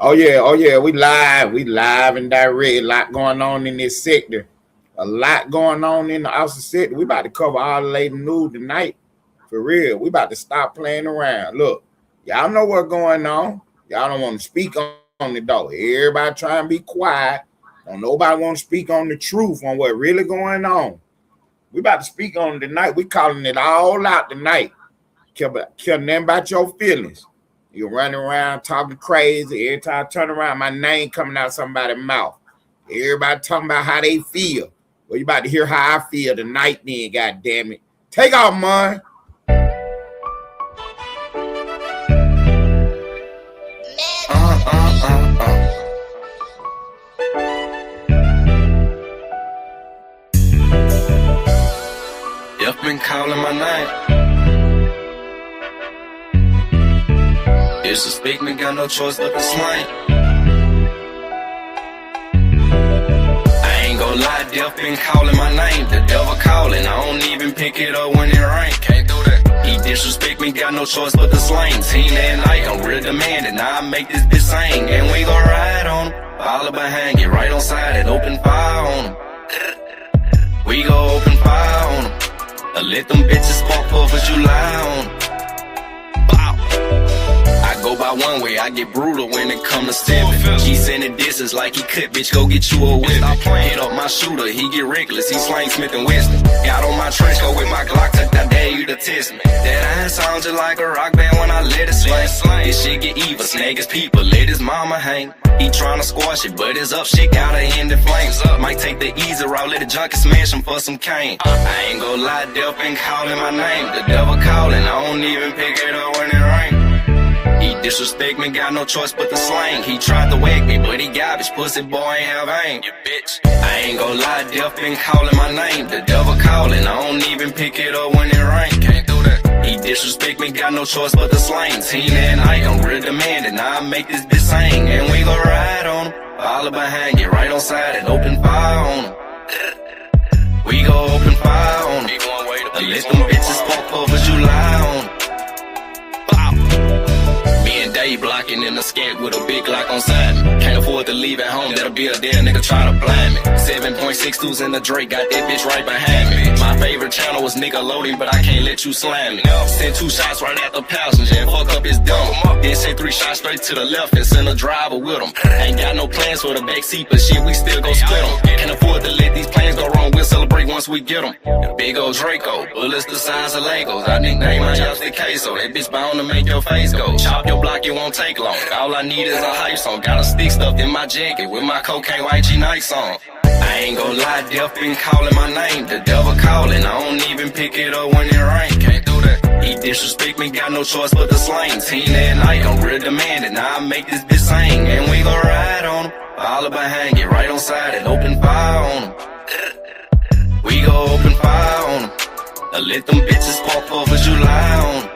Oh yeah, we live and direct. A lot going on in this sector. A lot going on in the outside sector. We about to cover all the latest news tonight. For real. We about to stop playing around. Look, y'all know what's going on. Y'all don't want to speak on it though. Everybody trying to be quiet. Don't nobody want to speak on the truth on what really going on. We about to speak on it tonight. We calling it all out tonight. Care nothing about your feelings. You running around talking crazy. Every time I turn around, my name coming out somebody's mouth. Everybody talking about how they feel. Well, you about to hear how I feel tonight then, God damn it. Take off, man. You've been calling my name. Disrespect me, got no choice but to slang. I ain't gon' lie, death been calling my name. The devil calling, I don't even pick it up when it rain. Can't do that. He disrespect me, got no choice but to slang. Teen at night, I'm real demanding. Now I make this bitch sing, and we gon' ride on him. Follow behind, get right on side and open fire on him. We gon' open fire on him. Let them bitches spark for July on them. I go by one way, I get brutal when it come to stepping. He sending distance like he could, bitch, go get you a whip. Hit up my shooter, he get reckless, he slang Smith and Weston. Got on my trench coat with my Glock, I dare you to test me. That iron sound just like a rock band when I let it swing. This shit get evil, snag his people, let his mama hang. He tryna squash it, but his up shit gotta end in flames. Might take the easy route, let the junkie smash him for some cane. I ain't gon' lie, death been calling my name. The devil calling, I don't even pick it up when it rain. He disrespect me, got no choice but to slang. He tried to whack me, but he garbage, pussy boy ain't have aim. You bitch. I ain't gon' lie, death been calling my name. The devil calling, I don't even pick it up when it rain. Can't do that. He disrespect me, got no choice but to slang. Teen at night, I'm real demanding. Now I make this bitch sing, and we gon' ride on him. Follow behind, get right on side and open fire on him. We gon' open fire on him. Let them bitches spark for July on him. Day blocking in the skank with a big lock on side me. Can't afford to leave at home, that'll be a dead nigga try to blind me. 7.62s in the Drake, got that bitch right behind me. My favorite channel was Nickelodeon, but I can't let you slam me. Send 2 shots right at the passenger and fuck up his dumb. Then send 3 shots straight to the left and send a driver with him. Ain't got no plans for the backseat, but shit, we still gon' split them. Can't afford to let these plans go wrong, we'll celebrate once we get them. Big old Draco, bullets the size of Legos. I nickname my house the queso, that bitch bound to make your face go. Chop your block, it won't take long. All I need is a hype song. Got a stick stuffed in my jacket with my cocaine white G Nights on. I ain't gon' lie, death been calling my name. The devil calling, I don't even pick it up when it rain. Can't do that. He disrespect me, got no choice but to slang. Teen at night, I'm real demanding. Now I make this bitch sing, and we gon' ride on him. Follow behind, get right on side and open fire on him. We gon' open fire on him. Let them bitches spark for July on him.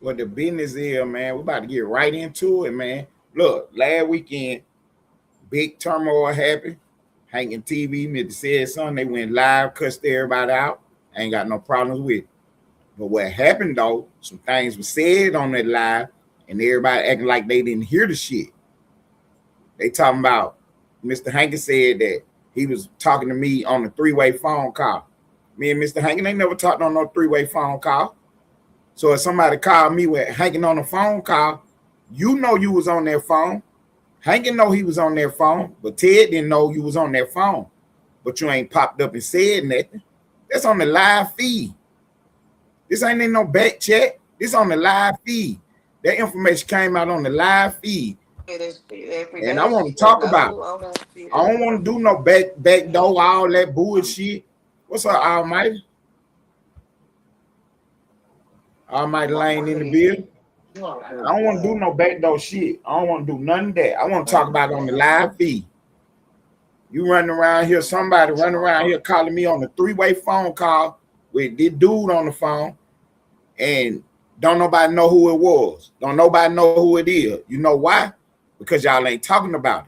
What the business is, man. We about to get right into it, man. Look, last weekend, big turmoil happened. Hankin TV, Mr. Said Something, they went live, cussed everybody out. I ain't got no problems with it. But what happened, though, some things were said on that live, and everybody acting like they didn't hear the shit. They talking about, Mr. Hankin said that he was talking to me on a 3-way phone call. Me and Mr. Hankin ain't never talked on no 3-way phone call. So if somebody called me with Hankin on a phone call, you know you was on their phone. Hankin know he was on their phone, but Ted didn't know you was on their phone. But you ain't popped up and said nothing. That's on the live feed. This ain't in no back chat. This on the live feed. That information came out on the live feed. And I want to talk about it. I don't want to do no back door, all that bullshit. What's up, Almighty? Almighty Lane in the building. I don't want to do no backdoor shit. I don't want to do none of that. I want to talk about it on the live feed. You running around here, somebody running around here calling me on a 3-way phone call with this dude on the phone, and don't nobody know who it was. Don't nobody know who it is. You know why? Because y'all ain't talking about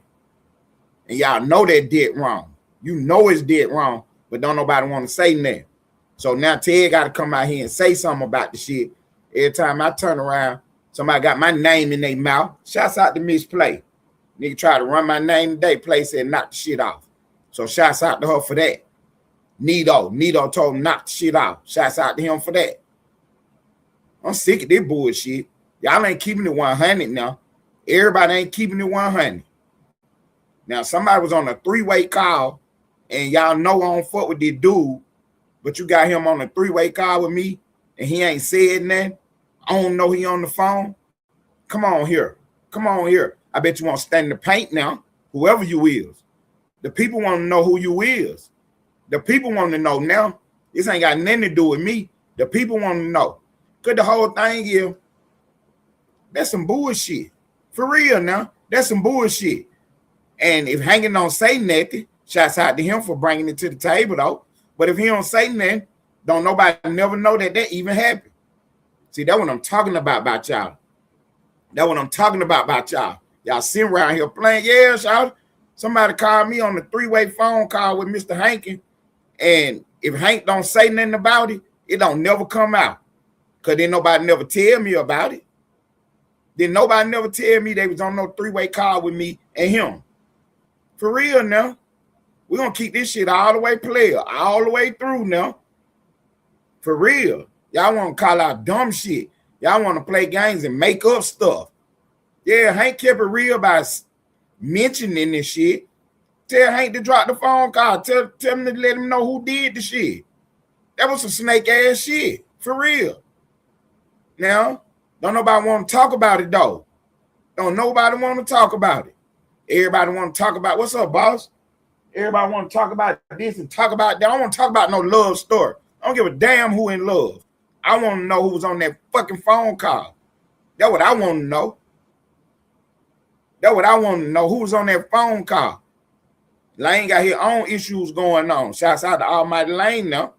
it. And y'all know that dead wrong. You know it's dead wrong, but don't nobody want to say nothing. So now Ted got to come out here and say something about the shit. Every time I turn around, somebody got my name in their mouth. Shouts out to Miss Play. Nigga tried to run my name today. Play said knock the shit off. So shouts out to her for that. Nito told him knock the shit off. Shouts out to him for that. I'm sick of this bullshit. Y'all ain't keeping it 100 now. Everybody ain't keeping it 100. Now, somebody was on a 3-way call, and y'all know I don't fuck with this dude, but you got him on a 3-way call with me, and he ain't said nothing. I don't know he on the phone. Come on here. Come on here. I bet you want to stand in the paint now, whoever you is. The people want to know who you is. The people want to know now. This ain't got nothing to do with me. The people want to know. Because the whole thing is, that's some bullshit. For real now. That's some bullshit. And if Hanging don't say nothing, shouts out to him for bringing it to the table, though. But if he don't say nothing, don't nobody never know that even happened. See, that's what I'm talking about y'all. That's what I'm talking about y'all. Y'all sitting around here playing. Yeah, y'all. Somebody called me on the 3-way phone call with Mr. Hankin. And if Hank don't say nothing about it, it don't never come out. Because then nobody never tell me about it. Then nobody never tell me they was on no 3-way call with me and him. For real now. We're going to keep this shit all the way player, all the way through now. For real. Y'all want to call out dumb shit. Y'all want to play games and make up stuff. Yeah, Hank kept it real by mentioning this shit. Tell Hank to drop the phone call. Tell him to let him know who did the shit. That was some snake ass shit. For real. Now, don't nobody want to talk about it though. Don't nobody want to talk about it. Everybody want to talk about, what's up, boss? Everybody want to talk about this and talk about that. I don't want to talk about no love story. I don't give a damn who in love. I want to know who was on that fucking phone call. That's what I want to know. That's what I want to know. Who was on that phone call? Lane got his own issues going on. Shouts out to Almighty Lane now.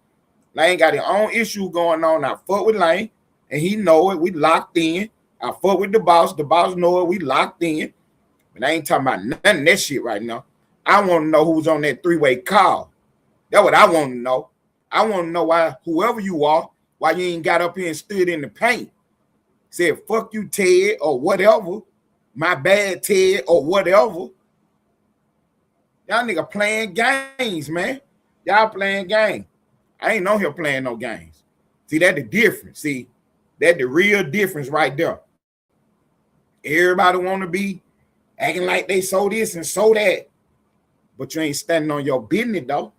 Lane got his own issue going on. I fuck with Lane, and he know it. We locked in. I fuck with the boss. The boss know it. We locked in. But I ain't talking about none of that shit right now. I want to know who's on that 3-way call. That's what I want to know. I want to know why, whoever you are, why you ain't got up here and stood in the paint. Said, fuck you, Ted, or whatever. My bad, Ted, or whatever. Y'all nigga playing games, man. Y'all playing games. I ain't on here playing no games. See, that's the difference. See, that's the real difference right there. Everybody want to be acting like they so this and so that. But you ain't standing on your business, though.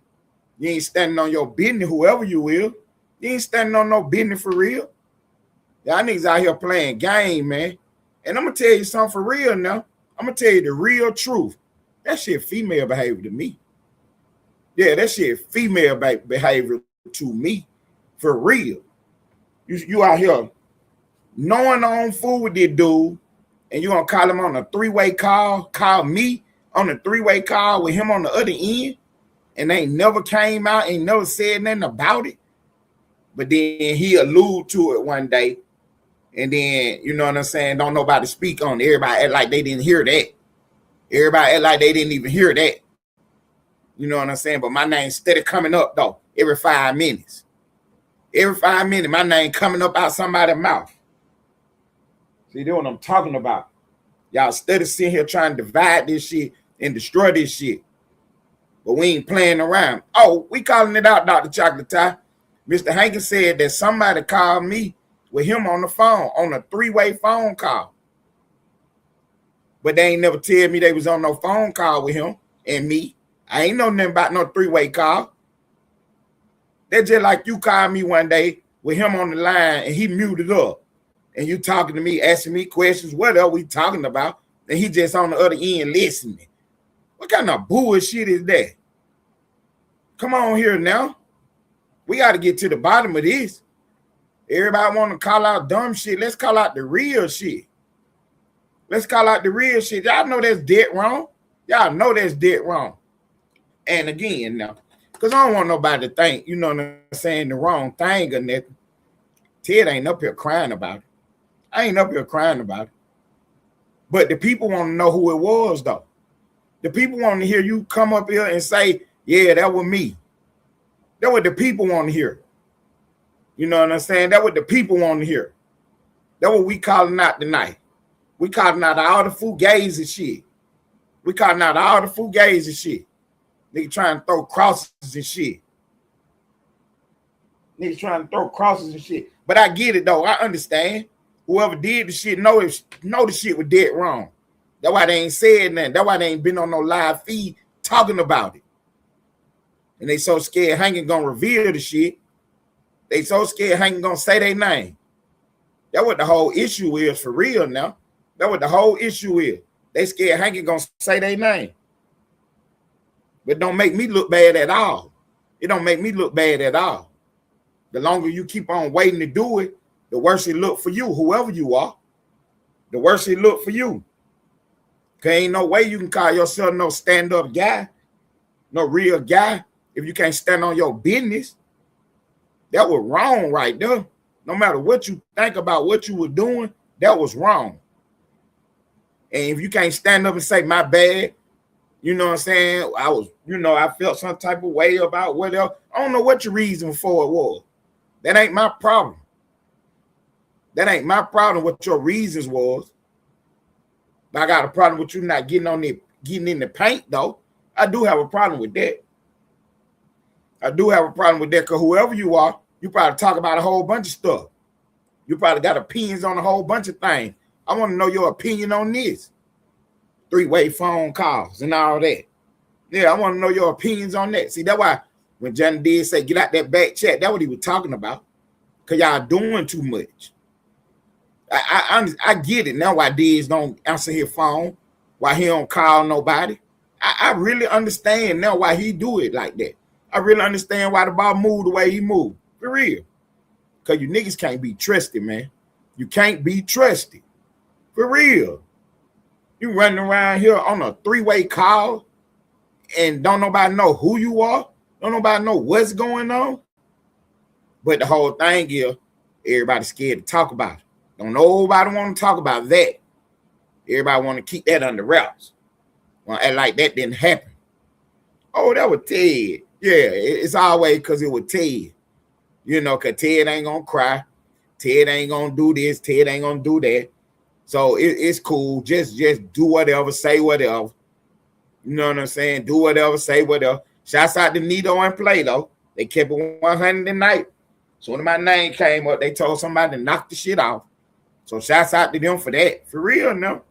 You ain't standing on your business, whoever you will. You ain't standing on no business for real. Y'all niggas out here playing game, man. And I'm going to tell you something for real now. I'm going to tell you the real truth. That shit female behavior to me. Yeah, that shit female behavior to me. For real. You out here knowing on fool with this dude, and you going to call him on a 3-way call, call me on a 3-way call with him on the other end, and they never came out, ain't never said nothing about it. But then he allude to it one day, and then, you know what I'm saying, don't nobody speak on it. Everybody act like they didn't hear that. Everybody act like they didn't even hear that. You know what I'm saying? But my name steady coming up, though, every 5 minutes. Every 5 minutes, my name coming up out somebody's mouth. See, that's what I'm talking about. Y'all steady sitting here trying to divide this shit and destroy this shit. But we ain't playing around. Oh, we calling it out, Dr. Chocolate Tie. Mr. Hankins said that somebody called me with him on the phone, on a 3-way phone call. But they ain't never tell me they was on no phone call with him and me. I ain't know nothing about no 3-way call. That's just like you called me one day with him on the line and he muted up. And you talking to me, asking me questions, what are we talking about? And he just on the other end listening. What kind of bullshit is that? Come on here now. We got to get to the bottom of this. Everybody want to call out dumb shit. Let's call out the real shit. Let's call out the real shit. Y'all know that's dead wrong. Y'all know that's dead wrong. And again now, because I don't want nobody to think, you know what I'm saying, the wrong thing or nothing. Ted ain't up here crying about it. I ain't up here crying about it. But the people want to know who it was, though. The people want to hear you come up here and say, yeah, that was me. That's what the people want to hear. You know what I'm saying? That's what the people want to hear. That's what we calling out tonight. We calling out all the fugazi and shit. We calling out all the fugazi and shit. Nigga trying to throw crosses and shit. Niggas trying to throw crosses and shit. But I get it, though. I understand. Whoever did the shit know the shit was dead wrong. That's why they ain't said nothing. That's why they ain't been on no live feed talking about it. And they so scared Hank ain't gonna reveal the shit. They so scared Hank ain't gonna say their name. That's what the whole issue is for real now. That's what the whole issue is. They scared Hank ain't gonna say their name. But don't make me look bad at all. It don't make me look bad at all. The longer you keep on waiting to do it, the worse it look for you, whoever you are. The worse it look for you. Cause ain't no way you can call yourself no stand-up guy, no real guy, if you can't stand on your business. That was wrong right there. No matter what you think about what you were doing, that was wrong. And if you can't stand up and say, my bad, you know what I'm saying? I felt some type of way about whatever. I don't know what your reason for it was. That ain't my problem. That ain't my problem what your reasons was. But I got a problem with you not getting in the paint, though. I do have a problem with that. I do have a problem with that because whoever you are, you probably talk about a whole bunch of stuff. You probably got opinions on a whole bunch of things. I want to know your opinion on this. 3-way phone calls and all that. Yeah, I want to know your opinions on that. See, that's why when Johnny did say, get out that back chat, that's what he was talking about. Because y'all doing too much. I get it now why Diz don't answer his phone, why he don't call nobody. I really understand now why he do it like that. I really understand why the ball moved the way he moved. For real. Because you niggas can't be trusted, man. You can't be trusted. For real. You running around here on a 3-way call and don't nobody know who you are. Don't nobody know what's going on. But the whole thing is everybody's scared to talk about it. Don't nobody want to talk about that. Everybody want to keep that under wraps. Well, act like that didn't happen. Oh, that was Ted. Yeah, it's always because it was Ted. You know, because Ted ain't going to cry. Ted ain't going to do this. Ted ain't going to do that. So it's cool. Just do whatever, say whatever. You know what I'm saying? Do whatever, say whatever. Shouts out to Nito and Plato. They kept it 100 tonight. So when my name came up, they told somebody to knock the shit off. So shouts out to them for that. For real, no.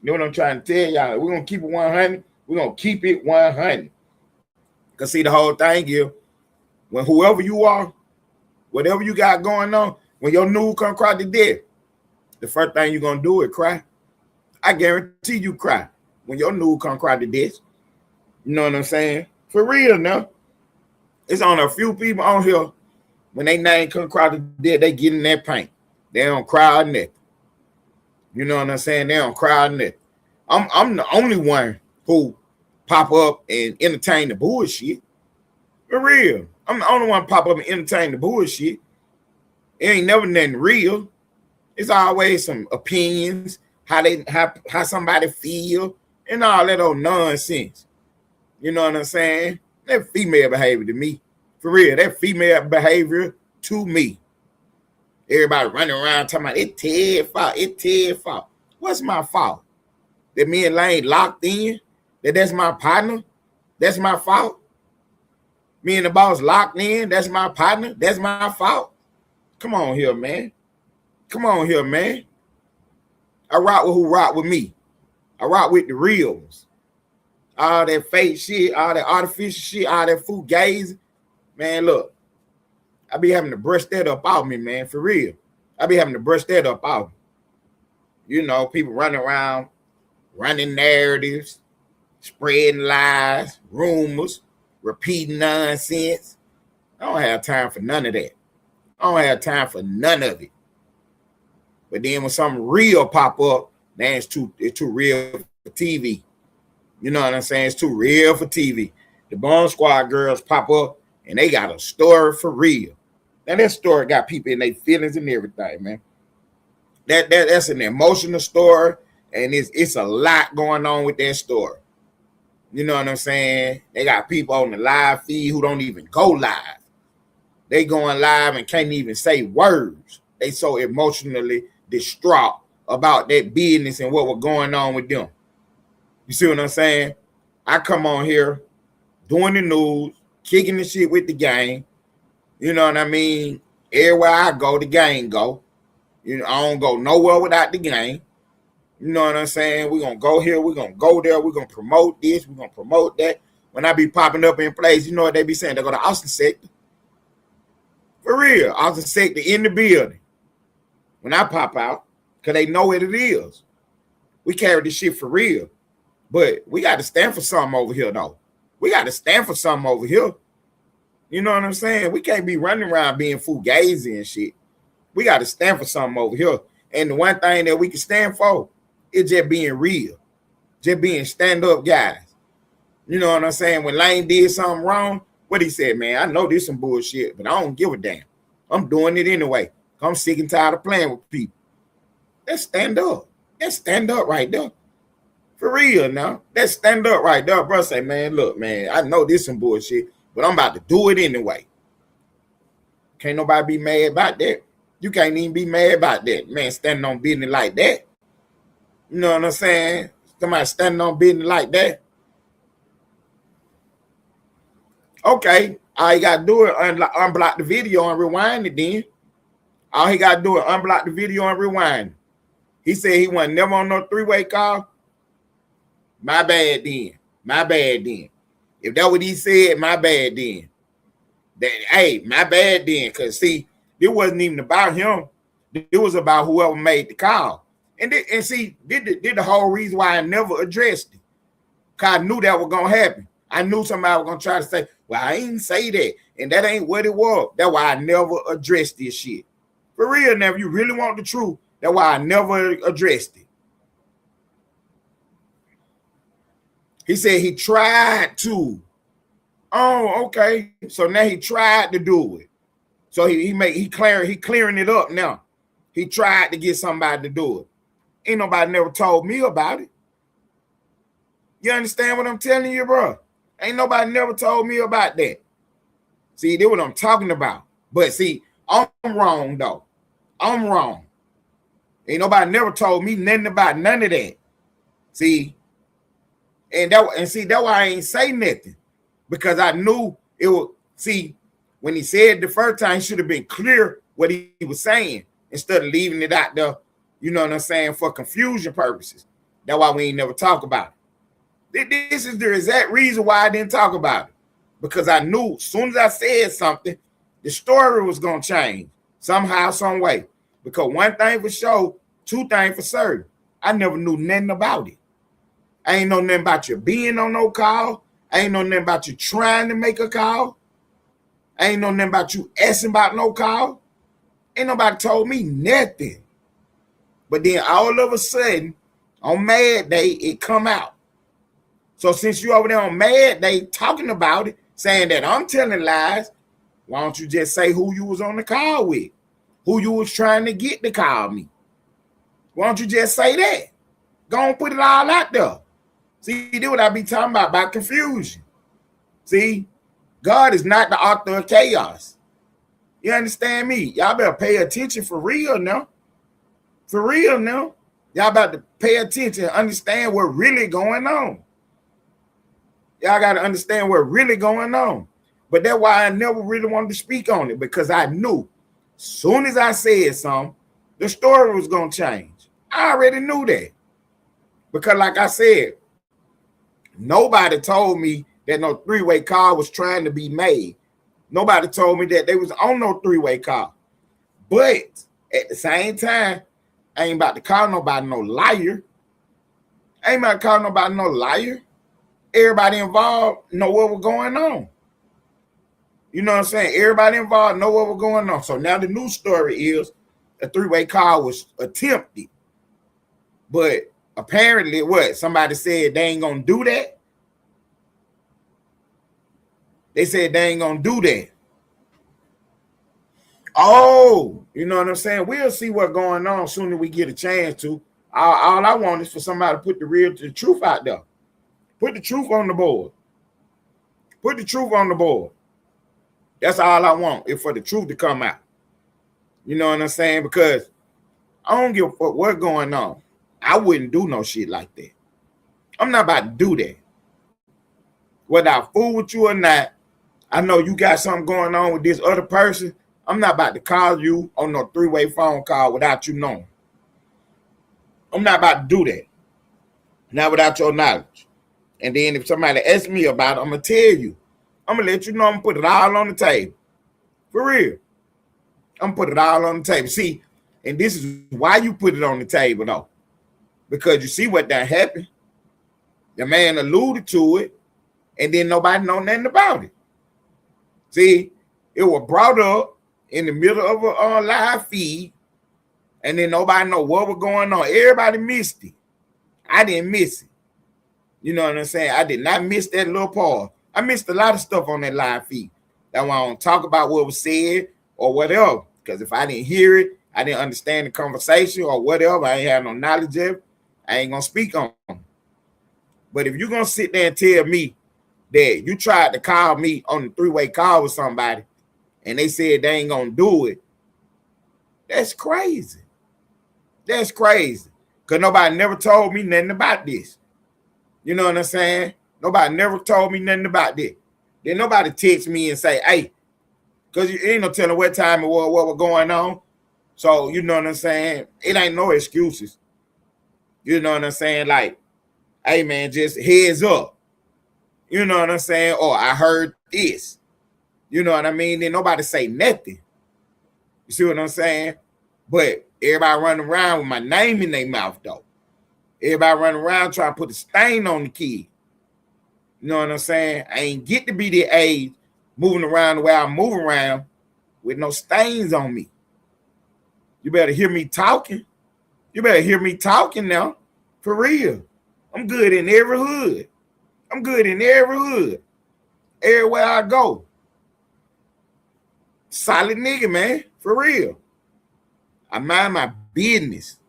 You know what I'm trying to tell y'all? We're going to keep it 100. We're going to keep it 100. Because see, the whole thing is, when whoever you are, whatever you got going on, when your news come across the dead, the first thing you're going to do is cry. I guarantee you cry when your news come across the desk. You know what I'm saying? For real now. It's on a few people on here. When they name come across the dead, they get in that paint. They don't cry or nothing. You know what I'm saying? They don't cry or nothing. I'm the only one who pop up and entertain the bullshit. For real. I'm the only one pop up and entertain the bullshit. It ain't never nothing real. It's always some opinions, how somebody feel, and all that old nonsense. You know what I'm saying? That female behavior to me. For real, that female behavior to me. Everybody running around talking about it's Ted's fault. It's Ted's fault. What's my fault? That me and Lane locked in? That's my partner? That's my fault? Me and the boss locked in? That's my partner? That's my fault? Come on here, man. Come on here, man. I rock with who rock with me. I rock with the real ones. All that fake shit, all that artificial shit, all that fugazi. Man, look. I be having to brush that up off me, man, for real. I be having to brush that up off me. You know, people running around, running narratives, spreading lies, rumors, repeating nonsense. I don't have time for none of that. I don't have time for none of it. But then when something real pop up, man, it's too real for TV. You know what I'm saying? It's too real for TV. The Bone Squad girls pop up and they got a story for real. Now that story got people in their feelings and everything, man. That's an emotional story, And it's a lot going on with that story. You know what I'm saying? They got people on the live feed who don't even go live. They going live and can't even say words. They so emotionally distraught about that business and what was going on with them. You see what I'm saying? I come on here doing the news, kicking the shit with the gang. You know what I mean? Everywhere I go, the gang go. You know, I don't go nowhere without the gang. You know what I'm saying? We're going to go here. We're going to go there. We're going to promote this. We're going to promote that. When I be popping up in place, you know what they be saying? They go to Austin sector. For real. Austin sector in the building. When I pop out, because they know what it is. We carry this shit for real. But we got to stand for something over here, though. We got to stand for something over here. You know what I'm saying? We can't be running around being fugazi and shit. We got to stand for something over here. And the one thing that we can stand for is just being real. Just being stand-up guys. You know what I'm saying? When Lane did something wrong, what he said, man, I know this some bullshit, but I don't give a damn. I'm doing it anyway. I'm sick and tired of playing with people. Let's stand up. Let's stand up right there. For real now. Let's stand up right there. Bro, say, man, look, man, I know this some bullshit, but I'm about to do it anyway. Can't nobody be mad about that. You can't even be mad about that. Man, standing on business like that. You know what I'm saying? Somebody standing on business like that. Okay, all he got to do is unblock the video and rewind it then. All he got to do is unblock the video and rewind it. He said he wasn't never on no three-way call. My bad then. My bad then. If that what he said, my bad then. That, hey, my bad then. Because, see, it wasn't even about him. It was about whoever made the call. And see, did the whole reason why I never addressed it. Because I knew that was going to happen. I knew somebody was going to try to say, well, I ain't say that. And that ain't what it was. That's why I never addressed this shit. For real, now, if you really want the truth, that's why I never addressed it. He said he tried to. Oh, okay. So now he tried to do it. So he clearing it up now. He tried to get somebody to do it. Ain't nobody never told me about it. You understand what I'm telling you, bro? Ain't nobody never told me about that. See, that's what I'm talking about. But see, I'm wrong though. I'm wrong. Ain't nobody never told me nothing about none of that. See, that's why I ain't say nothing. Because I knew it would. See, when he said the first time, he should have been clear what he was saying instead of leaving it out there, you know what I'm saying, for confusion purposes. That's why we ain't never talk about it. This is the exact reason why I didn't talk about it. Because I knew as soon as I said something, the story was going to change somehow, some way. Because one thing for sure, two things for certain. I never knew nothing about it. I ain't know nothing about you being on no call. I ain't know nothing about you trying to make a call. I ain't know nothing about you asking about no call. Ain't nobody told me nothing. But then all of a sudden, on Mad Day, it come out. So since you over there on Mad Day talking about it, saying that I'm telling lies, why don't you just say who you was on the call with? Who you was trying to get to call me? Why don't you just say that? Go and put it all out there. See, that's what I be talking about confusion. See, God is not the author of chaos. You understand me? Y'all better pay attention for real now. For real now. Y'all about to pay attention and understand what's really going on. Y'all got to understand what's really going on. But that's why I never really wanted to speak on it, because I knew as soon as I said something, the story was going to change. I already knew that. Because like I said, nobody told me that no three-way call was trying to be made. Nobody told me that they was on no three-way call. But at the same time, I ain't about to call nobody no liar. I ain't about to call nobody no liar. Everybody involved know what was going on. You know what I'm saying? Everybody involved know what was going on. So now the new story is a three-way call was attempted. But apparently, what? Somebody said they ain't going to do that? They said they ain't going to do that. Oh, you know what I'm saying? We'll see what's going on soon as we get a chance to. All I want is for somebody to put the truth out there. Put the truth on the board. Put the truth on the board. That's all I want, is for the truth to come out. You know what I'm saying? Because I don't give a fuck what's going on. I wouldn't do no shit like that. I'm not about to do that. Whether I fool with you or not, I know you got something going on with this other person. I'm not about to call you on no three-way phone call without you knowing. I'm not about to do that. Not without your knowledge. And then if somebody asks me about it, I'm going to tell you. I'm going to let you know I'm going to put it all on the table. For real. I'm going to put it all on the table. See, and this is why you put it on the table, though. Because you see what that happened. The man alluded to it, and then nobody know nothing about it. See, it was brought up in the middle of a live feed, and then nobody know what was going on. Everybody missed it. I didn't miss it. You know what I'm saying? I did not miss that little part. I missed a lot of stuff on that live feed. That's why I don't talk about what was said or whatever. Because if I didn't hear it, I didn't understand the conversation or whatever, I ain't have no knowledge of it, I ain't going to speak on it. But if you're going to sit there and tell me that you tried to call me on the three-way call with somebody and they said they ain't going to do it, that's crazy. That's crazy. Because nobody never told me nothing about this. You know what I'm saying? Nobody never told me nothing about this. Then nobody text me and say, hey, because you ain't no telling what time it was, what was going on. So, you know what I'm saying? It ain't no excuses. You know what I'm saying? Like, hey, man, just heads up. You know what I'm saying? Or I heard this. You know what I mean? Then nobody say nothing. You see what I'm saying? But everybody running around with my name in their mouth, though. Everybody running around trying to put a stain on the kid. You know what I'm saying? I ain't get to be the age moving around the way I move around with no stains on me. You better hear me talking. You better hear me talking now. For real. I'm good in every hood. I'm good in every hood. Everywhere I go. Solid nigga, man. For real. I mind my business.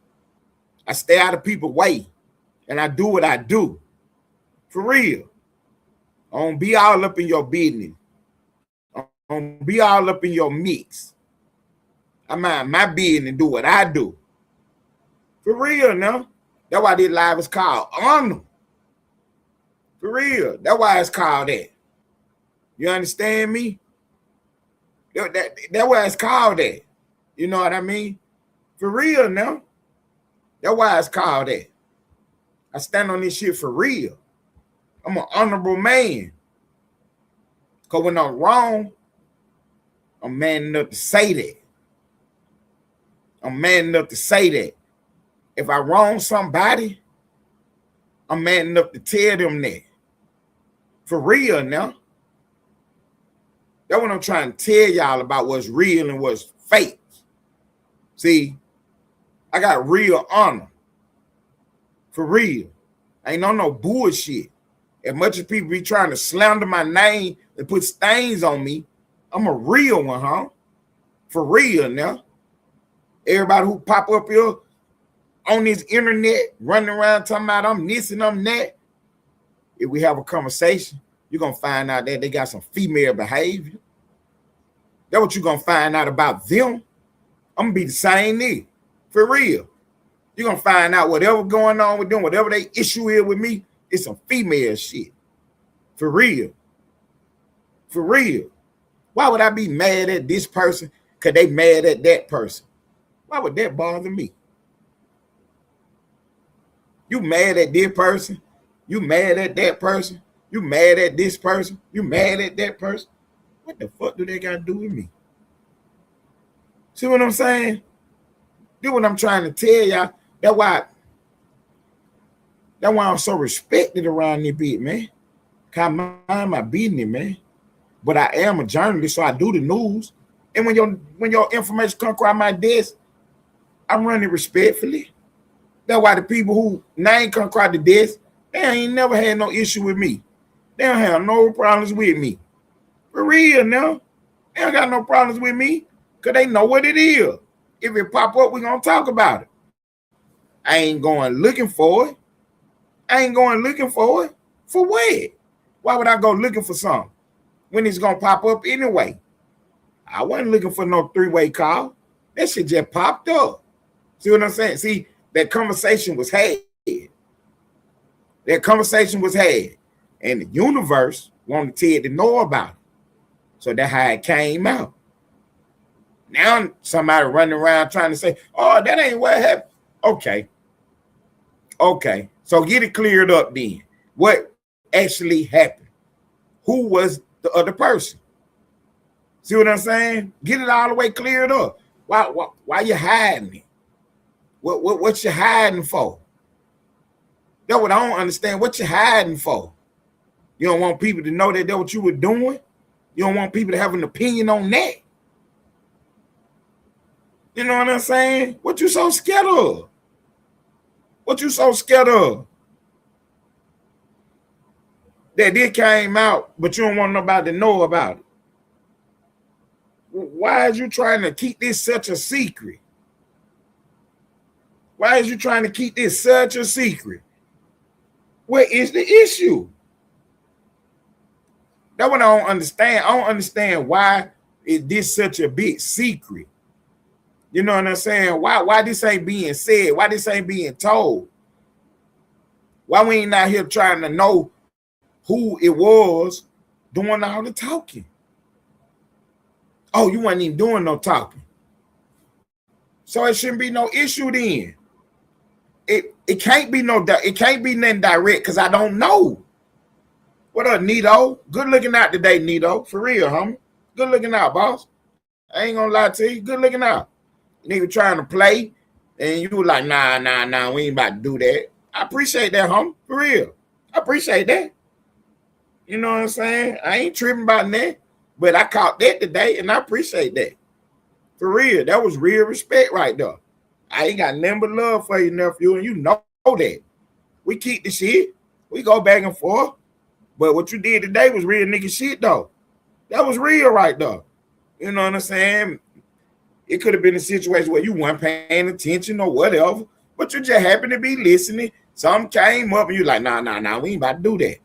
I stay out of people's way. And I do what I do. For real. I don't be all up in your business. I don't be all up in your mix. I mind my business and do what I do. For real now. That's why this live is called Honor. For real. That's why it's called that. You understand me? That's why it's called that. You know what I mean? For real now. That's why it's called that. I stand on this shit for real. I'm an honorable man. Because when I'm wrong, I'm man enough to say that. I'm man enough to say that. If I wrong somebody, I'm man enough to tell them that. For real now. That's what I'm trying to tell y'all about what's real and what's fake. See, I got real honor. For real. Ain't no bullshit. As much as people be trying to slander my name and put stains on me, I'm a real one, huh? For real now. Everybody who pop up here on this internet, running around talking about I'm this and I'm that, if we have a conversation, you're going to find out that they got some female behavior. That's what you're going to find out about them. I'm going to be the same nigga. For real. You're going to find out whatever going on with them, whatever they issue is with me, it's some female shit. For real. For real. Why would I be mad at this person because they mad at that person? Why would that bother me? You mad at this person? You mad at that person? You mad at this person? You mad at that person? What the fuck do they got to do with me? See what I'm saying? Do what I'm trying to tell y'all. That's why I'm so respected around this bit, man. I mind my business, man. But I am a journalist, so I do the news. And when your information come across my desk, I'm running respectfully. That's why the people who name come across the desk, they ain't never had no issue with me. They don't have no problems with me. For real now. They don't got no problems with me because they know what it is. If it pop up, we're going to talk about it. I ain't going looking for it. I ain't going looking for it. For what? Why would I go looking for something when it's gonna pop up anyway? I wasn't looking for no three-way call. That shit just popped up. See what I'm saying? See, that conversation was had. That conversation was had. And the universe wanted Ted to know about it. So that's how it came out. Now somebody running around trying to say, oh, that ain't what happened. Okay. Okay. So get it cleared up then. What actually happened? Who was the other person? See what I'm saying? Get it all the way cleared up. Why you hiding it? What you hiding for? That's what I don't understand. What you hiding for? You don't want people to know that that's what you were doing? You don't want people to have an opinion on that? You know what I'm saying? What you so scared of? What you so scared of? That it came out, but you don't want nobody to know about it. Why is you trying to keep this such a secret? Why is you trying to keep this such a secret? What is the issue? That's what I don't understand. I don't understand why is this such a big secret. You know what I'm saying? Why this ain't being said? Why this ain't being told? Why we ain't out here trying to know who it was doing all the talking? Oh, you wasn't even doing no talking. So it shouldn't be no issue then. It can't be nothing direct because I don't know. What up, Nito? Good looking out today, Nito. For real, homie. Good looking out, boss. I ain't gonna lie to you. Good looking out. Nigga trying to play, and you were like, nah, we ain't about to do that. I appreciate that, homie. For real. I appreciate that. You know what I'm saying? I ain't tripping about that, but I caught that today, and I appreciate that. For real. That was real respect right there. I ain't got nothing but love for you, nephew, and you know that. We keep the shit. We go back and forth. But what you did today was real nigga shit, though. That was real right there. You know what I'm saying? It could have been a situation where you weren't paying attention or whatever, but you just happened to be listening. Something came up and you like, nah, we ain't about to do that.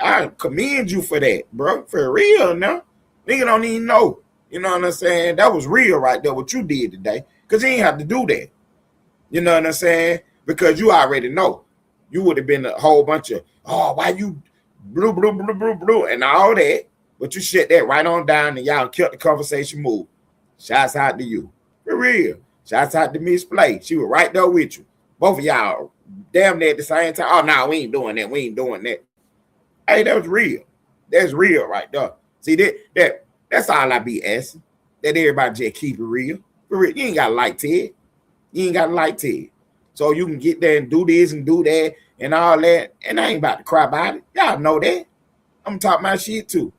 I commend you for that, bro. For real now. Nigga don't even know. You know what I'm saying? That was real right there, what you did today. Because you ain't have to do that. You know what I'm saying? Because you already know. You would have been a whole bunch of, oh, why you blue, and all that. But you shut that right on down and y'all kept the conversation moving. Shouts out to you. For real. Shouts out to Miss Play. She was right there with you. Both of y'all damn near at the same time. Oh, no, we ain't doing that. We ain't doing that. Hey, that was real. That's real right there. See, that's all I be asking. That everybody just keep it real. For real. You ain't got to like Ted. You ain't got to like Ted. So you can get there and do this and do that and all that. And I ain't about to cry about it. Y'all know that. I'm talking my shit too.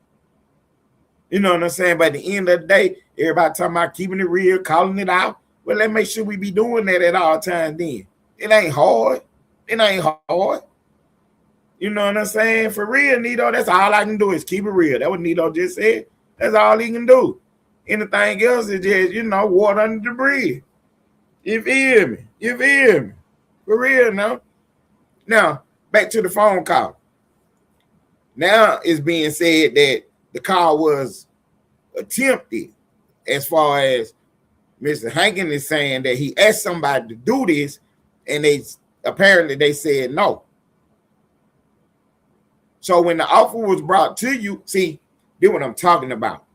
You know what I'm saying? But at the end of the day, everybody talking about keeping it real, calling it out. Well, let's make sure we be doing that at all times then. It ain't hard. It ain't hard. You know what I'm saying? For real, Nito, that's all I can do is keep it real. That's what Nito just said. That's all he can do. Anything else is just, water under the bridge. You feel me? You feel me? For real now. Now, back to the phone call. Now it's being said that the call was attempted, as far as Mr. Hankin is saying that he asked somebody to do this, and they said no. So when the offer was brought to you, see, this what I'm talking about.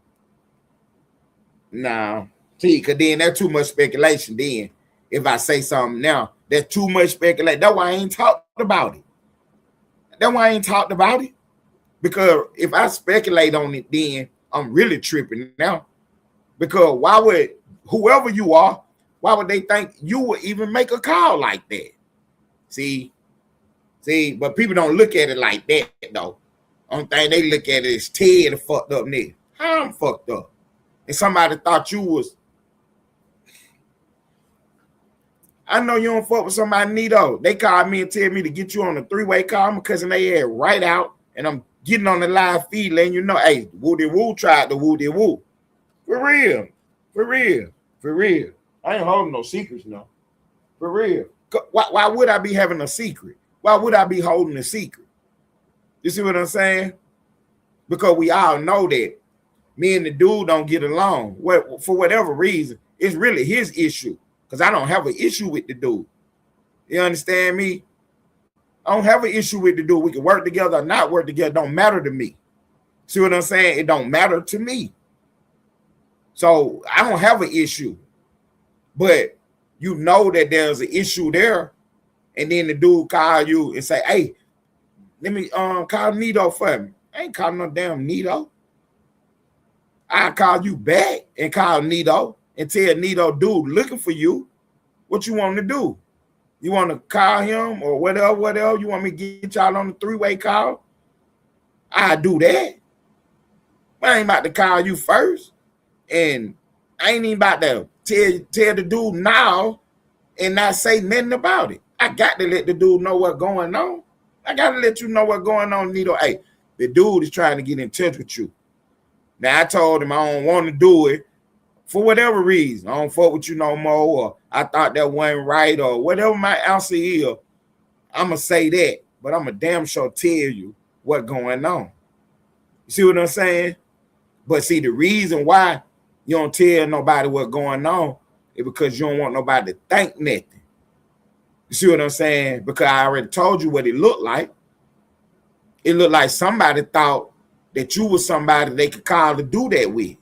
Now, see, because then that's too much speculation. Then, if I say something now, that's too much speculation. That's why I ain't talked about it. Because if I speculate on it, then I'm really tripping now. Because why would whoever you are, why would they think you would even make a call like that? See, but people don't look at it like that, though. Only thing they look at it is Ted a fucked up nigga. I'm fucked up. And somebody thought you was. I know you don't fuck with somebody, Nito. They called me and tell me to get you on a three-way call because they had right out, and I'm getting on the live feed letting you know, hey, Woody Woo tried the Woody Woo. For real. I ain't holding no secrets, no. For real. Why would I be having a secret? Why would I be holding a secret? You see what I'm saying? Because we all know that me and the dude don't get along. For whatever reason, it's really his issue. Because I don't have an issue with the dude. You understand me? I don't have an issue with the dude. We can work together or not work together. It don't matter to me. See what I'm saying? It don't matter to me. So I don't have an issue. But you know that there's an issue there. And then the dude call you and say, hey, let me call Nito for me. I ain't calling no damn Nito. I call you back and call Nito and tell Nito, dude, looking for you. What you want to do? You want to call him or whatever? You want me to get y'all on the three-way call? I do that. But I ain't about to call you first. And I ain't even about to tell the dude now and not say nothing about it. I got to let the dude know what's going on. I got to let you know what's going on, Nito. Hey, the dude is trying to get in touch with you. Now, I told him I don't want to do it for whatever reason. I don't fuck with you no more, or I thought that wasn't right, or whatever my answer is, I'm going to say that. But I'm going to damn sure tell you what's going on. You see what I'm saying? But see, the reason why you don't tell nobody what's going on is because you don't want nobody to think nothing. You see what I'm saying? Because I already told you what it looked like. It looked like somebody thought that you was somebody they could call to do that with.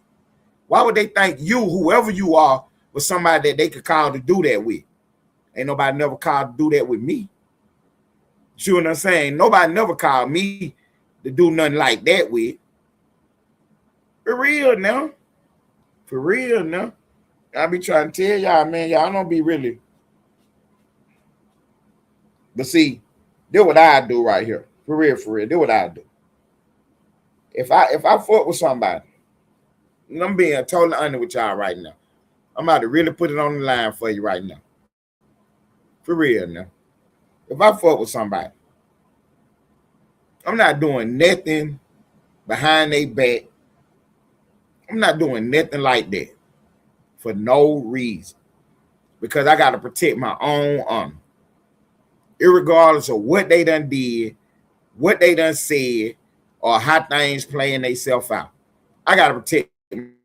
Why would they think you, whoever you are, was somebody that they could call to do that with? Ain't nobody never called to do that with me. See what I'm saying? Nobody never called me to do nothing like that with. For real now. For real now. I be trying to tell y'all, man, y'all don't be really. But see, this what I do right here. For real, this what I do. If I fuck with somebody, and I'm being totally honest with y'all right now, I'm about to really put it on the line for you right now. For real now. If I fuck with somebody, I'm not doing nothing behind their back. I'm not doing nothing like that for no reason. Because I got to protect my own honor. Irregardless of what they done did, what they done said, or how things playing themselves out. I got to protect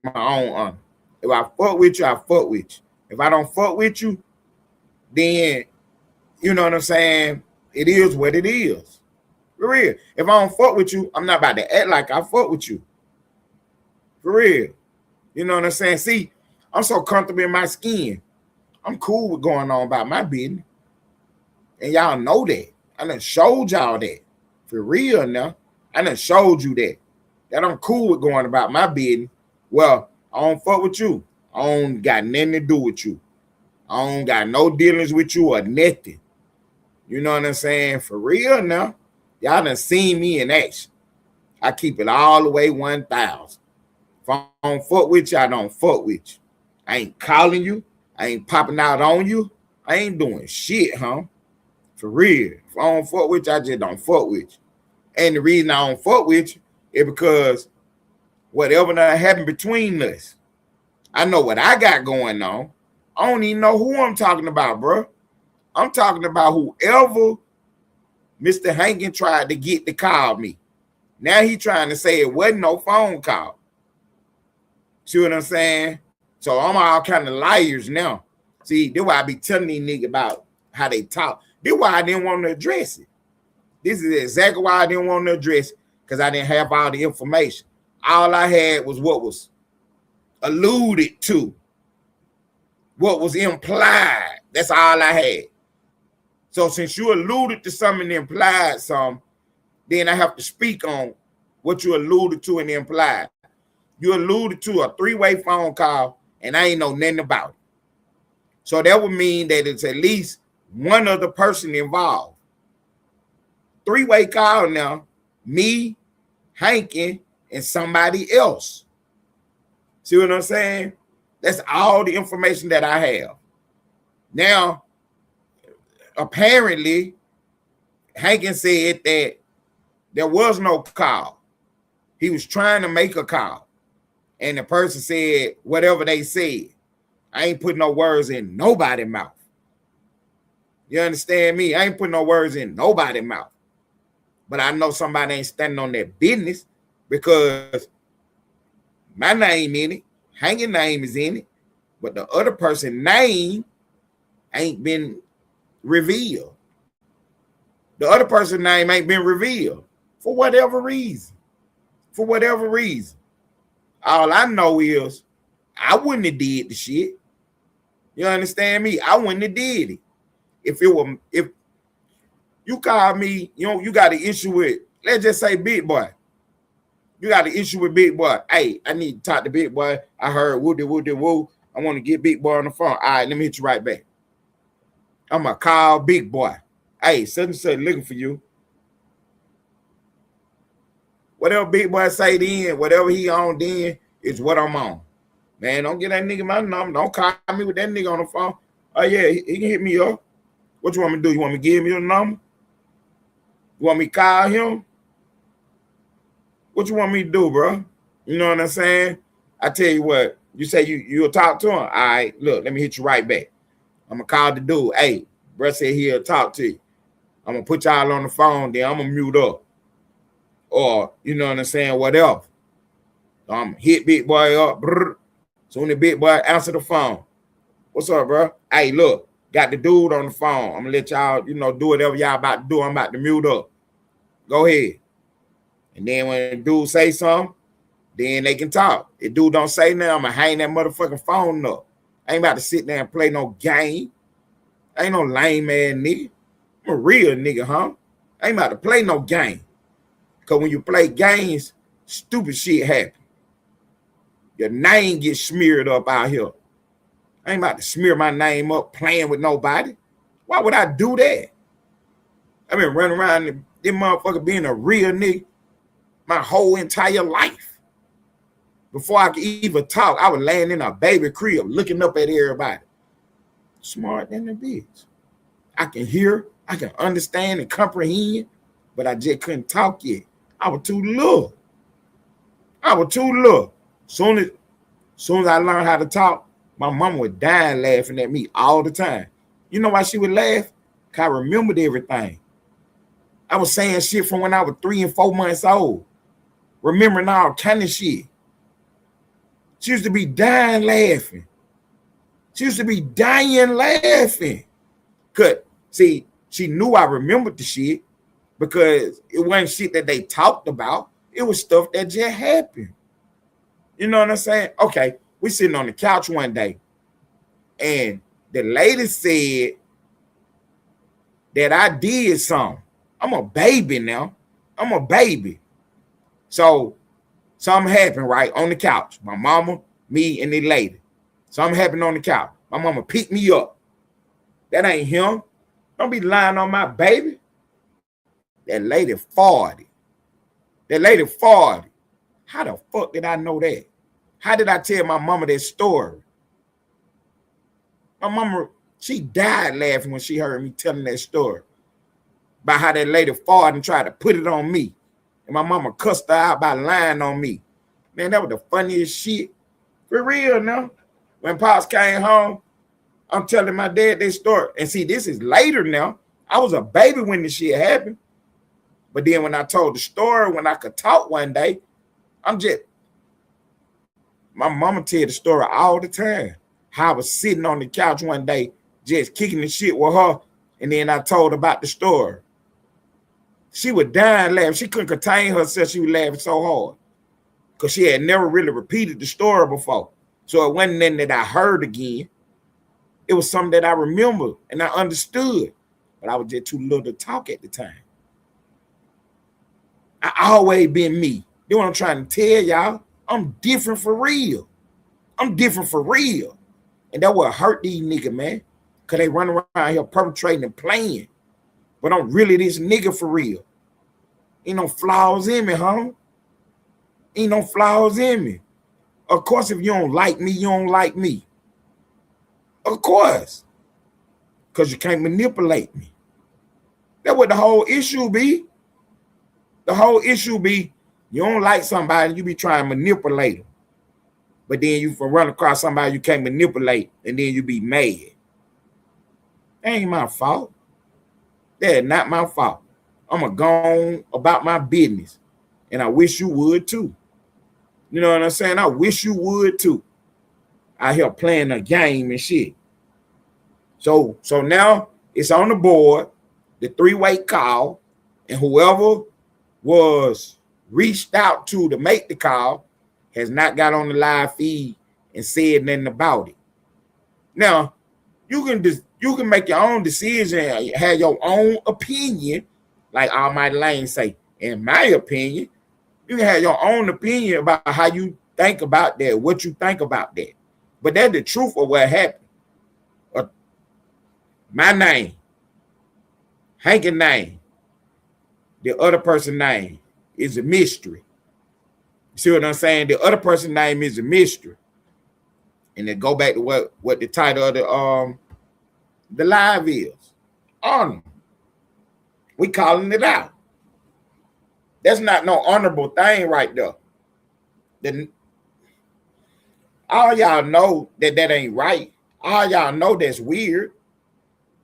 my own honor. If I fuck with you, I fuck with you. If I don't fuck with you, then, you know what I'm saying? It is what it is. For real. If I don't fuck with you, I'm not about to act like I fuck with you. For real. You know what I'm saying? See, I'm so comfortable in my skin. I'm cool with going on about my business. And y'all know that. I done showed y'all that. For real now. I done showed you that. That I'm cool with going about my business. Well, I don't fuck with you. I don't got nothing to do with you. I don't got no dealings with you or nothing. You know what I'm saying? For real now. Y'all done seen me in action. I keep it all the way 1,000. If I don't fuck with you, I don't fuck with you. I ain't calling you. I ain't popping out on you. I ain't doing shit, huh? For real. If I don't fuck with you, I just don't fuck with you. And the reason I don't fuck with you is because whatever that happened between us, I know what I got going on. I don't even know who I'm talking about, bro. I'm talking about whoever Mr. Hankin tried to get to call me. Now he trying to say it wasn't no phone call. See what I'm saying? So I'm all kind of liars now. See, that's why I be telling these niggas about how they talk. This is why I didn't want to address it. This is exactly why I didn't want to address it, because I didn't have all the information. All I had was what was alluded to, what was implied. That's all I had. So since you alluded to something and implied some, then I have to speak on what you alluded to and implied. You alluded to a three-way phone call, and I ain't know nothing about it. So that would mean that it's at least one other person involved. Three-way call now, me, Hankin, and somebody else. See what I'm saying? That's all the information that I have. Now, apparently, Hankin said that there was no call. He was trying to make a call. And the person said whatever they said. I ain't putting no words in nobody's mouth. You understand me? I ain't putting no words in nobody's mouth. But I know somebody ain't standing on their business because my name in it, Hanging name is in it, but the other person's name ain't been revealed. The other person's name ain't been revealed for whatever reason. For whatever reason. All I know is I wouldn't have did the shit. You understand me? I wouldn't have did it. If you call me, you got an issue with, let's just say Big Boy. You got an issue with Big Boy. Hey, I need to talk to Big Boy. I heard woo. I want to get Big Boy on the phone. All right, let me hit you right back. I'm going to call Big Boy. Hey, such and such looking for you. Whatever Big Boy say then, whatever he on then, is what I'm on. Man, don't get that nigga my number. Don't call me with that nigga on the phone. Oh, yeah, he can hit me up. What you want me to do? You want me to give him your number? You want me to call him? What you want me to do, bro? You know what I'm saying? I tell you what, you say you'll talk to him. All right, look, let me hit you right back. I'm going to call the dude. Hey, bro said he'll talk to you. I'm going to put y'all on the phone, then I'm going to mute up. Or, you know what I'm saying, whatever. I'm hit Big Boy up. Brr. Soon the Big Boy answer the phone. What's up, bro? Hey, look, got the dude on the phone. I'm going to let y'all, do whatever y'all about to do. I'm about to mute up. Go ahead. And then when the dude say something, then they can talk. If dude don't say nothing, I'm going to hang that motherfucking phone up. I ain't about to sit there and play no game. I ain't no lame ass nigga. I'm a real nigga, huh? I ain't about to play no game. Because when you play games, stupid shit happen. Your name gets smeared up out here. I ain't about to smear my name up playing with nobody. Why would I do that? I've been running around this motherfucker being a real nigga my whole entire life. Before I could even talk, I was laying in a baby crib looking up at everybody. Smart than a bitch. I can hear, I can understand and comprehend, but I just couldn't talk yet. I was too little. Soon as I learned how to talk, my mama was dying laughing at me all the time. You know why she would laugh? Because I remembered everything. I was saying shit from when I was 3 and 4 months old. Remembering all kind of shit. She used to be dying laughing. Cause see, she knew I remembered the shit because it wasn't shit that they talked about. It was stuff that just happened. You know what I'm saying? Okay, we sitting on the couch one day, and the lady said that I did something. I'm a baby now. So something happened right on the couch. My mama, me, and the lady. Something happened on the couch. My mama picked me up. That ain't him. Don't be lying on my baby. That lady farted. How the fuck did I know that? How did I tell my mama that story? My mama, she died laughing when she heard me telling that story about how that lady farted and tried to put it on me. And my mama cussed her out by lying on me. Man, that was the funniest shit. For real now. When Pops came home, I'm telling my dad this story. And see, this is later now. I was a baby when this shit happened. But then when I told the story, when I could talk one day, my mama tell the story all the time. How I was sitting on the couch one day, just kicking the shit with her. And then I told about the story. She was dying laughing. She couldn't contain herself. She was laughing so hard. Because she had never really repeated the story before. So it wasn't nothing that I heard again. It was something that I remembered and I understood. But I was just too little to talk at the time. I always been me. You know what I'm trying to tell y'all? I'm different for real. And that what hurt these niggas, man. Because they run around here perpetrating and playing. But I'm really this nigga for real. Ain't no flaws in me, huh? Ain't no flaws in me. Of course, if you don't like me, you don't like me. Of course. Because you can't manipulate me. That's what the whole issue be. The whole issue be, you don't like somebody, you be trying to manipulate them. But then you run across somebody you can't manipulate, and then you be mad. That ain't my fault. That not my fault. I'm going to go on about my business. And I wish you would too. You know what I'm saying? I wish you would too. I here playing a game and shit. So now it's on the board, the three-way call, and whoever was reached out to make the call has not got on the live feed and said nothing about it. Now, you can make your own decision, have your own opinion, like Almighty Lane say. In my opinion, you can have your own opinion about how you think about that, what you think about that. But that's the truth of what happened. My name, Hank's name, the other person's name is a mystery. You see what I'm saying? The other person's name is a mystery. And then go back to what the title of the live is. Honor. We calling it out. That's not no honorable thing right there. All y'all know that ain't right. All y'all know that's weird.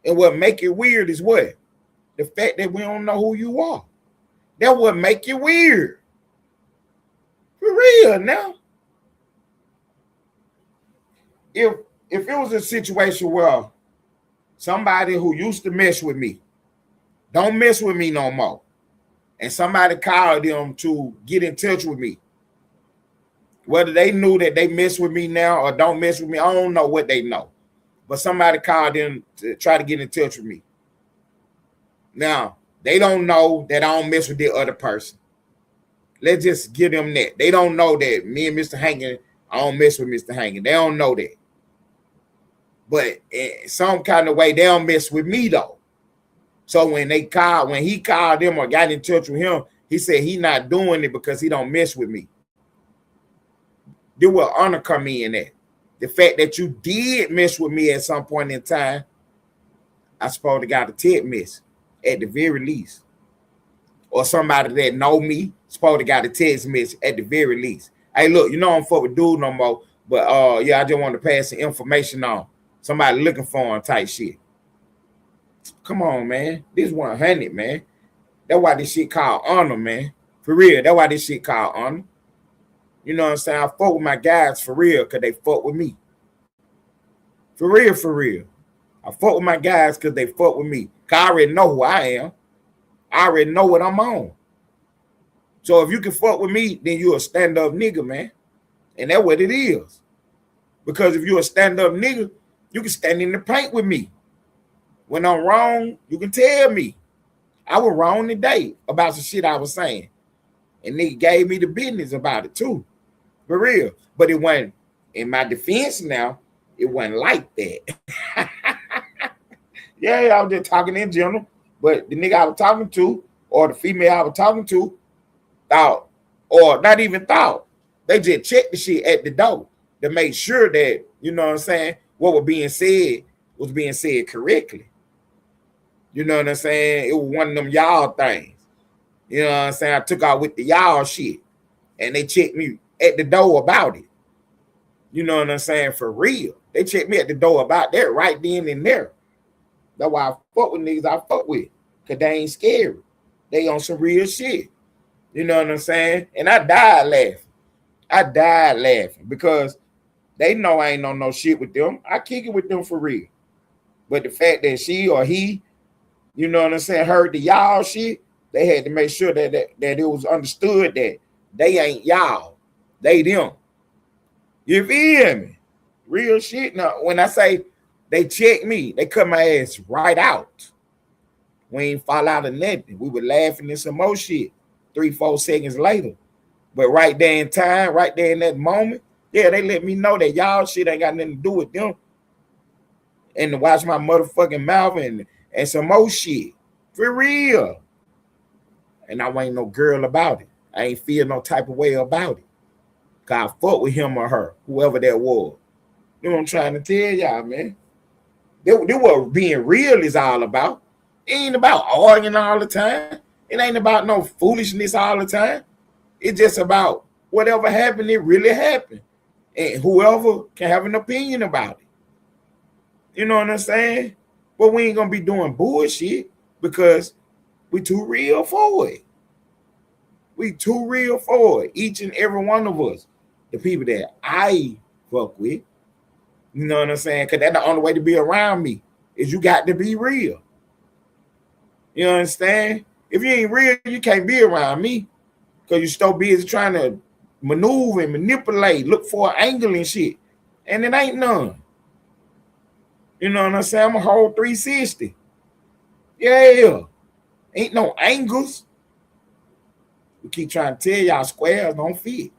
And what make it weird is what? The fact that we don't know who you are. That what make you weird. For real now. If it was a situation where somebody who used to mess with me don't mess with me no more, and somebody called them to get in touch with me, whether they knew that they mess with me now or don't mess with me, I don't know what they know. But somebody called them to try to get in touch with me. Now, they don't know that I don't mess with the other person. Let's just give them that. They don't know that me and Mr. Hankin, I don't mess with Mr. Hankin. They don't know that. But in some kind of way, they don't mess with me, though. So when he called them or got in touch with him, he said he not doing it because he don't mess with me. There will honor come in at. The fact that you did mess with me at some point in time, I supposed to got a text message at the very least. Or somebody that know me supposed to got a text message at the very least. Hey, look, you know I don't fuck with dude no more, but yeah, I just want to pass the information on. Somebody looking for him type shit. Come on, man. This 100, man. That's why this shit called honor, man. For real, that's why this shit called honor. You know what I'm saying? I fuck with my guys for real because they fuck with me. For real, for real. I fuck with my guys because they fuck with me. Because I already know who I am. I already know what I'm on. So if you can fuck with me, then you a stand-up nigga, man. And that's what it is. Because if you a stand-up nigga, you can stand in the paint with me. When I'm wrong, you can tell me. I was wrong today about some shit I was saying. And nigga gave me the business about it too. For real. But it wasn't, in my defense now, it wasn't like that. Yeah, I was just talking in general. But the nigga I was talking to, or the female I was talking to, thought, or not even thought. They just checked the shit at the door to make sure that, you know what I'm saying, what was being said correctly. You know what I'm saying? It was one of them y'all things. You know what I'm saying? I took out with the y'all shit. And they checked me at the door about it. You know what I'm saying? For real. They checked me at the door about that right then and there. That's why I fuck with niggas I fuck with. Because they ain't scary. They on some real shit. You know what I'm saying? And I died laughing. Because they know I ain't on no shit with them. I kick it with them for real. But the fact that she or he, you know what I'm saying, heard the y'all shit, they had to make sure that it was understood that they ain't y'all. They them. You feel me? Real shit. Now, when I say they checked me, they cut my ass right out. We ain't fall out of nothing. We were laughing and some more shit 3-4 seconds later. But right there in time, right there in that moment, yeah, they let me know that y'all shit ain't got nothing to do with them. And to watch my motherfucking mouth and some more shit. For real. And I ain't no girl about it. I ain't feel no type of way about it. Cause I fuck with him or her, whoever that was. You know what I'm trying to tell y'all, man. They what being real is all about. It ain't about arguing all the time. It ain't about no foolishness all the time. It's just about whatever happened, it really happened. And whoever can have an opinion about it. You know what I'm saying? But we ain't gonna be doing bullshit. because we too real for it. We too real for it. Each and every one of us, the people that I fuck with, you know what I'm saying? Because that's the only way to be around me is you got to be real. You understand? If you ain't real, you can't be around me because you're so busy trying to maneuver and manipulate, look for an angle and shit. And it ain't none. You know what I'm saying? I'm a whole 360. Yeah. Ain't no angles. We keep trying to tell y'all squares don't fit.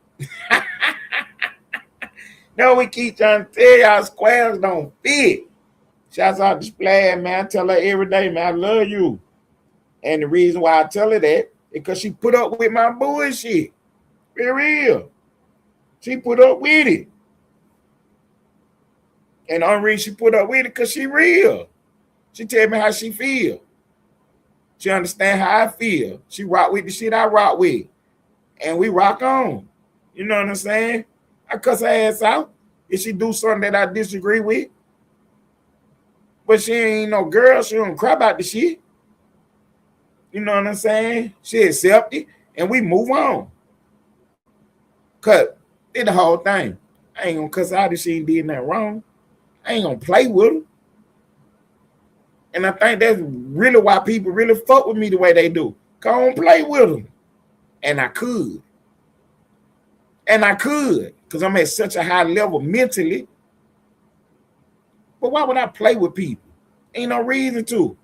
No, we keep trying to tell y'all squares don't fit. Shouts out to Splash, man. I tell her every day, man, I love you. And the reason why I tell her that is because she put up with my bullshit. Be real. She put up with it. And the only reason she put up with it because she real. She tell me how she feel. She understand how I feel. She rock with the shit I rock with. And we rock on. You know what I'm saying? I cuss her ass out if she do something that I disagree with. But she ain't no girl. She don't cry about the shit. You know what I'm saying? She accept it and we move on. Cut. Did the whole thing. I ain't gonna cuss her out if she ain't did nothing wrong. I ain't gonna play with her. And I think that's really why people really fuck with me the way they do. Come on, play with them. And I could. Because I'm at such a high level mentally. But why would I play with people? Ain't no reason to.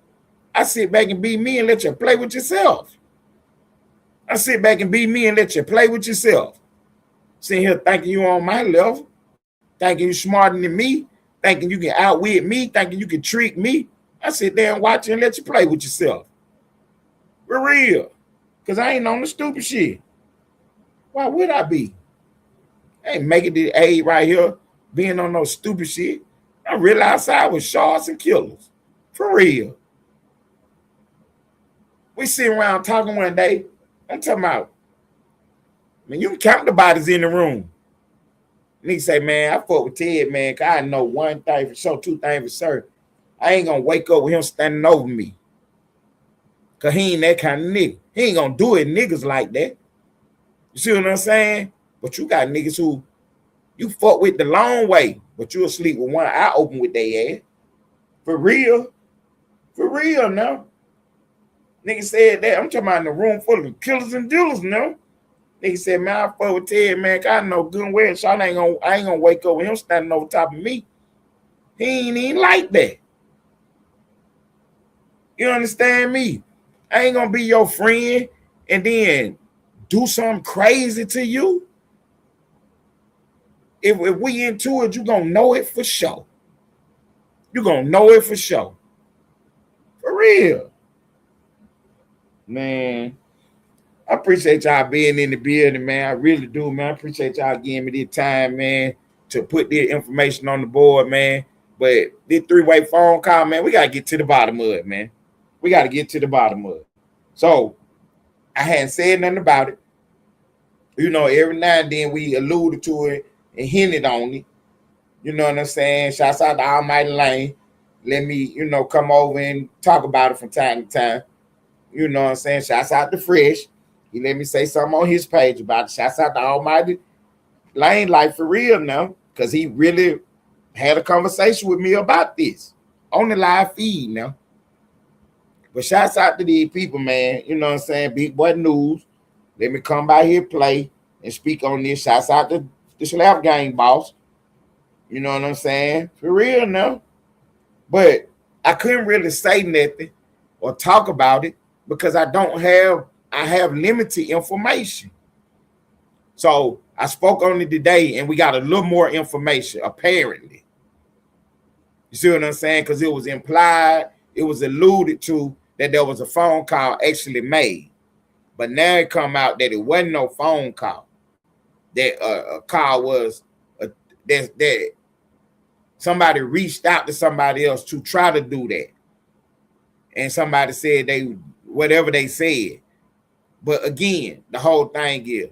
I sit back and be me and let you play with yourself. I sit back and be me and let you play with yourself. Sitting here thinking you on my level, thinking you smarter than me, thinking you can outwit me, thinking you can trick me. I sit there and watch you and let you play with yourself. For real. Because I ain't on the stupid shit. Why would I be? I ain't making the A right here being on no stupid shit. I really outside with sharks and killers. For real. We sitting around talking one day. I'm talking about, man, you can count the bodies in the room. Nigga say, man, I fuck with Ted, man, because I know one thing for sure, two things for certain. I ain't gonna wake up with him standing over me. Because he ain't that kind of nigga. He ain't gonna do it niggas like that. You see what I'm saying? But you got niggas who you fuck with the long way, but you'll sleep with one eye open with their ass. For real. For real now. Nigga said that. I'm talking about in the room full of killers and dealers now. Nigga said, man, I fuck with Ted, man. I know good and well. So I ain't gonna wake up with him standing over top of me. He ain't even like that. You understand me? I ain't gonna be your friend and then do something crazy to you. If we into it, you gonna know it for sure. You gonna know it for sure. For real. Man, I appreciate y'all being in the building, man. I really do, man. I appreciate y'all giving me this time, man, to put this information on the board, man. But this three-way phone call, man, we got to get to the bottom of it, man. We got to get to the bottom of it. So I hadn't said nothing about it. You know, every now and then we alluded to it and hinted on it. You know what I'm saying? Shouts out to Almighty Lane. Let me, you know, come over and talk about it from time to time. You know what I'm saying? Shouts out to Fresh. He let me say something on his page about it. Shouts out to Almighty Lane, like for real now, because he really had a conversation with me about this on the live feed now. But shouts out to these people, man. You know what I'm saying? Big Boy News. Let me come by here, play, and speak on this. Shouts out to the Slap Gang boss. You know what I'm saying? For real now. But I couldn't really say nothing or talk about it because I have limited information. So I spoke on it today and we got a little more information, apparently. You see what I'm saying? Because it was implied, it was alluded to that there was a phone call actually made. But now it come out that it wasn't no phone call. That a call was that somebody reached out to somebody else to try to do that. And somebody said whatever they said. But again, the whole thing is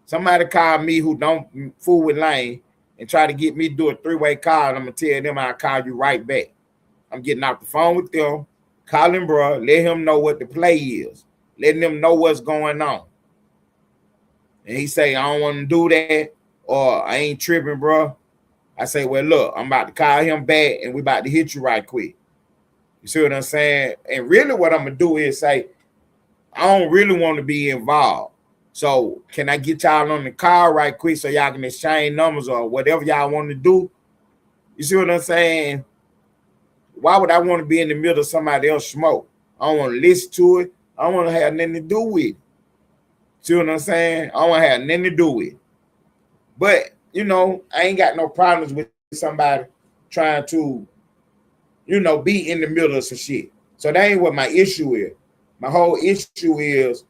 somebody called me who don't fool with Lane and try to get me to do a three-way call. And I'm going to tell them I'll call you right back. I'm getting off the phone with them. Call him, bro. Let him know what the play is. Letting them know what's going on. And he say, I don't want to do that, or I ain't tripping, bro. I say, well, look, I'm about to call him back, and we about to hit you right quick. You see what I'm saying? And really what I'm going to do is say, I don't really want to be involved. So can I get y'all on the call right quick so y'all can exchange numbers or whatever y'all want to do? You see what I'm saying? Why would I want to be in the middle of somebody else's smoke? I don't want to listen to it. I don't want to have nothing to do with it. See what I'm saying? I don't want to have nothing to do with it. But, you know, I ain't got no problems with somebody trying to, you know, be in the middle of some shit. So that ain't what my issue is. My whole issue is,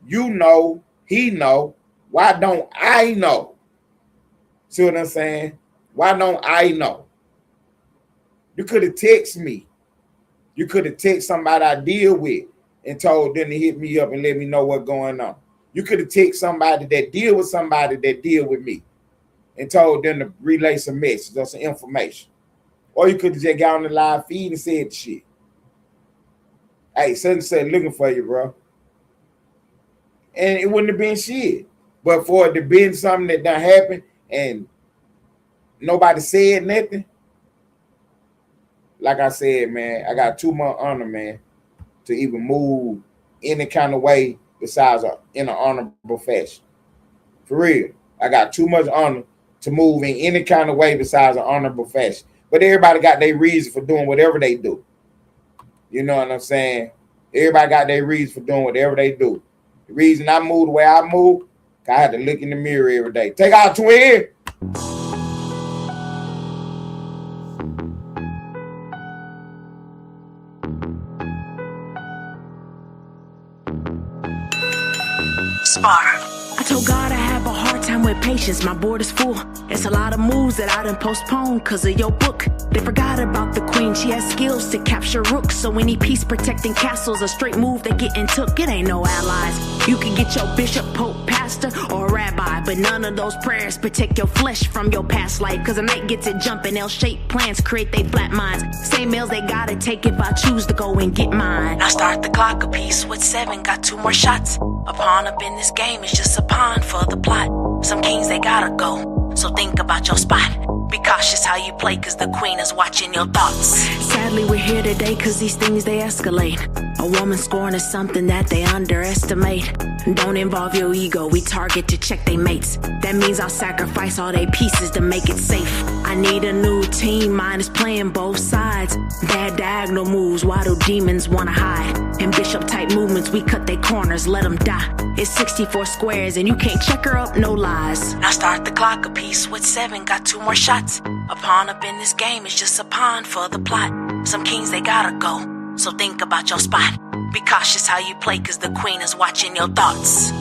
you know, he know. Why don't I know? See what I'm saying? Why don't I know? You could have texted me. You could have texted somebody I deal with and told them to hit me up and let me know what's going on. You could have texted somebody that deal with somebody that deal with me and told them to relay some messages or some information. Or you could have just got on the live feed and said the shit. Hey, son said looking for you, bro. And it wouldn't have been shit. But for it to be something that done happened and nobody said nothing, like I said, man, I got too much honor, man, to even move any kind of way besides in an honorable fashion. For real. I got too much honor to move in any kind of way besides an honorable fashion. But everybody got their reason for doing whatever they do. You know what I'm saying? Everybody got their reason for doing whatever they do. The reason I move the way I move, I had to look in the mirror every day. Take out twin. I told God I have a hard time with patience, my board is full. It's a lot of moves that I done postponed cause of your book. They forgot about the queen, she has skills to capture rooks. So any peace protecting castles, a straight move they getting took. It ain't no allies. You can get your bishop, pope, pastor, or rabbi, but none of those prayers protect your flesh from your past life. Cause a night gets it jumping, L-shaped plans create they flat minds. Same meals they gotta take if I choose to go and get mine. I start the clock a piece with 7, got 2 more shots. A pawn up in this game is just a pawn for the plot. Some kings they gotta go, so think about your spot. Be cautious how you play cause the queen is watching your thoughts. Sadly we're here today cause these things they escalate. A woman scorn is something that they underestimate. Don't involve your ego, we target to check they mates. That means I'll sacrifice all they pieces to make it safe. I need a new team, mine is playing both sides. Bad diagonal moves, why do demons wanna hide? In bishop type movements, we cut their corners, let them die. It's 64 squares and you can't check her up, no lies. Now start the clock a piece with 7, got 2 more shots. A pawn up in this game is just a pawn for the plot. Some kings they gotta go, so think about your spot. Be cautious how you play cause the queen is watching your thoughts.